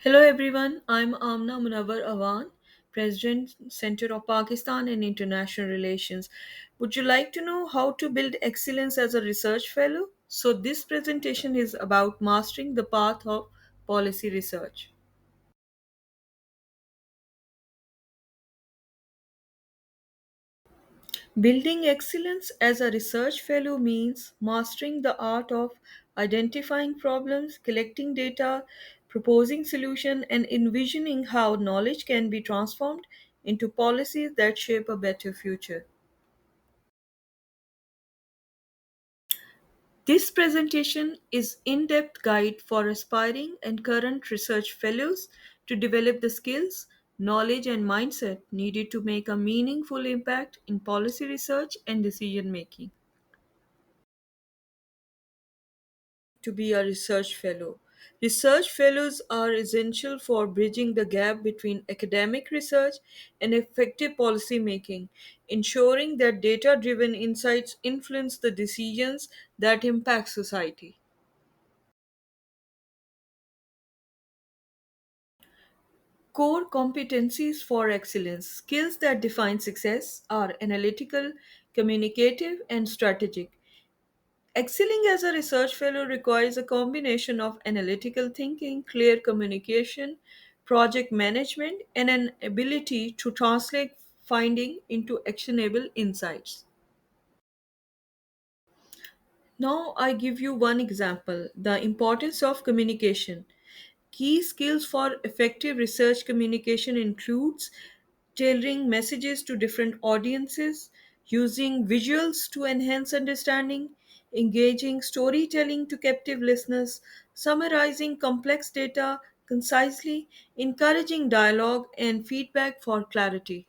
Hello everyone, I'm Amna Munawar Awan, President, Center of Pakistan and International Relations. Would you like to know how to build excellence as a research fellow? So, this presentation is about mastering the path of policy research. Building excellence as a research fellow means mastering the art of identifying problems, collecting data, proposing solutions, and envisioning how knowledge can be transformed into policies that shape a better future. This presentation is in-depth guide for aspiring and current research fellows to develop the skills, knowledge and mindset needed to make a meaningful impact in policy research and decision making. To be a research fellow. Research fellows are essential for bridging the gap between academic research and effective policy making, ensuring that data driven insights influence the decisions that impact society. Core competencies for excellence, skills that define success, are analytical, communicative, and strategic. Excelling as a research fellow requires a combination of analytical thinking, clear communication, project management, and an ability to translate finding into actionable insights. Now, I give you one example, the importance of communication. Key skills for effective research communication includes tailoring messages to different audiences, using visuals to enhance understanding, engaging storytelling to captive listeners, summarizing complex data concisely, encouraging dialogue and feedback for clarity.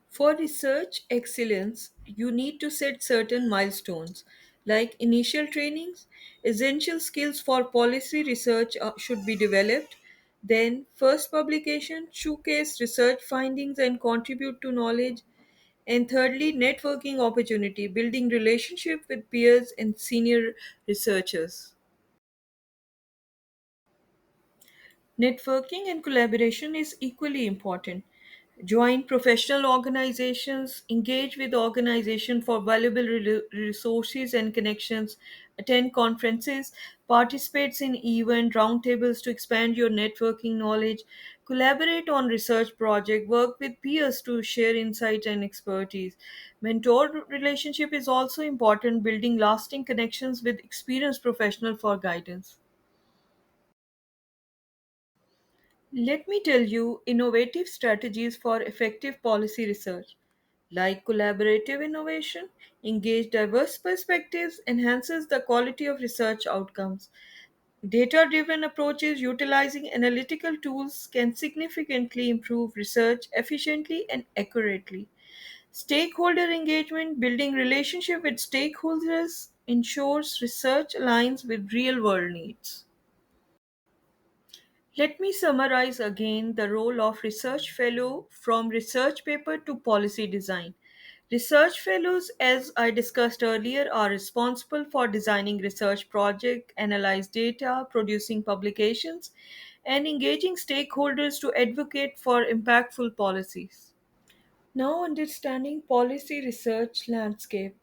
For research excellence, you need to set certain milestones like initial trainings, essential skills for policy research should be developed. Then, first publication, showcase research findings and contribute to knowledge. And thirdly, networking opportunity, building relationship with peers and senior researchers. Networking and collaboration is equally important. Join professional organizations, engage with organizations for valuable resources and connections, attend conferences, participates in event roundtables to expand your networking knowledge, collaborate on research project, work with peers to share insight and expertise. Mentor relationship is also important, building lasting connections with experienced professional for guidance. Let me tell you innovative strategies for effective policy research. Like collaborative innovation, engage diverse perspectives, enhances the quality of research outcomes. Data driven approaches utilizing analytical tools can significantly improve research efficiently and accurately. Stakeholder engagement, building relationship with stakeholders ensures research aligns with real world needs. Let me summarize again the role of research fellow from research paper to policy design. Research fellows, as I discussed earlier, are responsible for designing research projects, analyze data, producing publications, and engaging stakeholders to advocate for impactful policies. Now, understanding policy research landscape.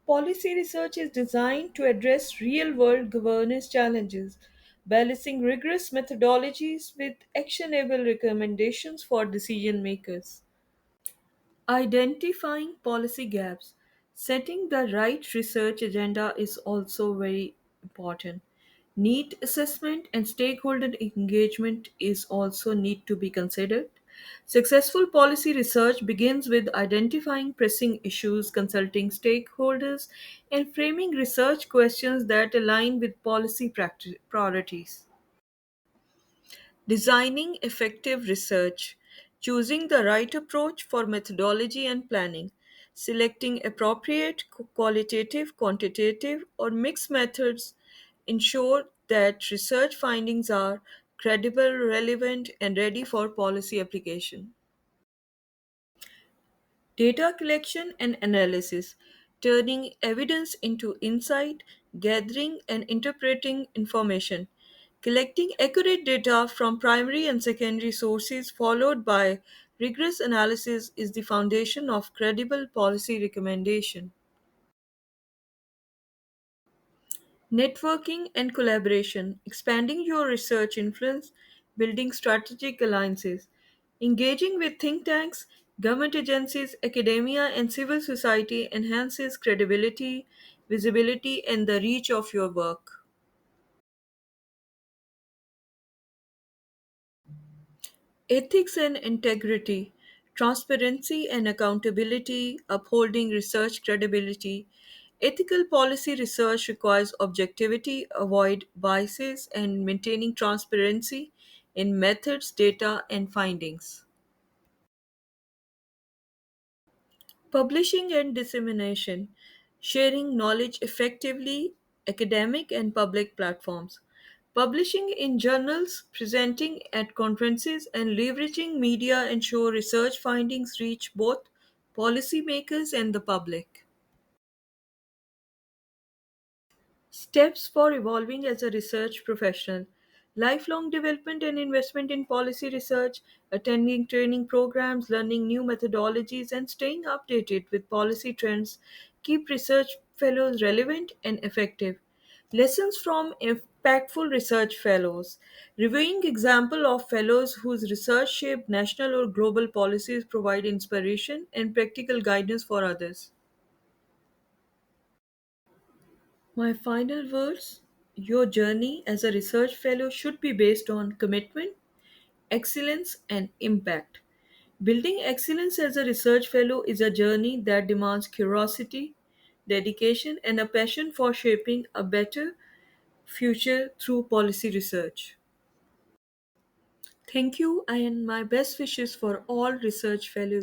Policy research is designed to address real-world governance challenges, balancing rigorous methodologies with actionable recommendations for decision makers. Identifying policy gaps. Setting the right research agenda is also very important. Need assessment and stakeholder engagement is also need to be considered. Successful policy research begins with identifying pressing issues, consulting stakeholders, and framing research questions that align with policy priorities. Designing effective research, choosing the right approach for methodology and planning, selecting appropriate qualitative, quantitative, or mixed methods ensure that research findings are credible, relevant, and ready for policy application. Data collection and analysis, turning evidence into insight, gathering and interpreting information, Collecting accurate data from primary and secondary sources, followed by rigorous analysis, is the foundation of credible policy recommendation. Networking and collaboration, expanding your research influence, building strategic alliances, engaging with think tanks, government agencies, academia, and civil society enhances credibility, visibility, and the reach of your work. Ethics and integrity, transparency and accountability, upholding research credibility. Ethical policy research requires objectivity, avoid biases, and maintaining transparency in methods, data, and findings. Publishing and dissemination, sharing knowledge effectively, academic and public platforms. Publishing in journals, presenting at conferences, and leveraging media ensure research findings reach both policymakers and the public. Steps for evolving as a research professional. Lifelong development and investment in policy research, attending training programs, learning new methodologies, and staying updated with policy trends keep research fellows relevant and effective. Lessons from impactful research fellows. Reviewing example of fellows whose research shaped national or global policies provide inspiration and practical guidance for others. My final words: your journey as a research fellow should be based on commitment, excellence, and impact. Building excellence as a research fellow is a journey that demands curiosity, dedication, and a passion for shaping a better future through policy research. Thank you, and my best wishes for all research fellows.